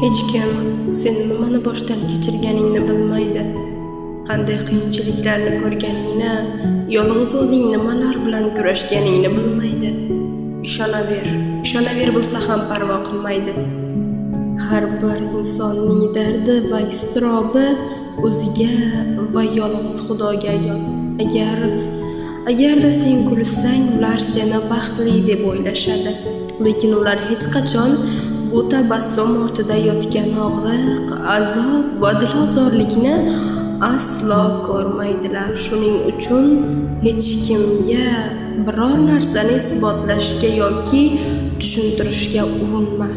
Hech kim sen nimani boshdan kechirganingni bilmaydi. Qanday qiyinchiliklarni ko'rganingni, yolg'iz o'zing nimalar bilan kurashganingni bilmaydi. Ishonaver bo'lsa ham parvo qilmaydi. Har bir insonning dardi va iztirobi o'ziga va yolg'iz Xudoga ayon. Agarda sen kulsang, ular seni baxtli deb o'ylashadi. Lekin ular hech qachon bu tabassum ortida yotgan og'riq, azob va dilozorlikni aslo ko'rmaydilar. Shuning uchun hech kimga biror narsani isbotlashga yoki tushuntirishga urinma.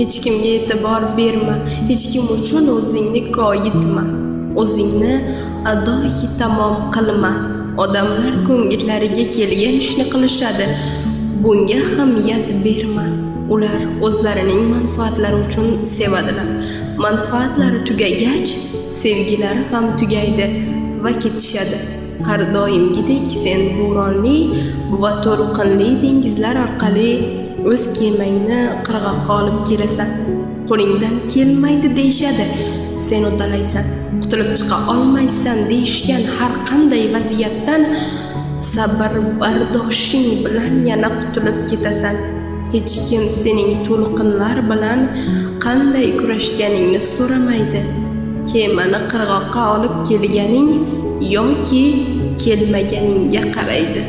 Hech kimga e'tibor berma, hech kim uchun o'zingni koyitma, o'zingni adoyi tamom qilma. Odamlar ko'ngillariga kelgan ishni qilishadi, bunga ahamiyat berma. Ular o'zlarining manfaatlari uchun sevadilar. Manfaatlari tugagach, sevgilari ham tugaydi va ketishadi. Har doimgidek sen bo'ronli va to'lqinli dengizlar orqali o'z kemangni qirg'oqqa olib kelasan. Qo'lingdan kelmaydi deyishadi, sen uddalaysan. Qutulib chiqa olmaysan deyishgan har qanday vaziyatdan sabr bardoshing bilan yana qutulib ketasan. Hech kim sening to'lqinlar bilan qanday kurashganingni so'ramaydi. Kemani qirg'oqqa olib kelganing yoki kelmaganingga qaraydi.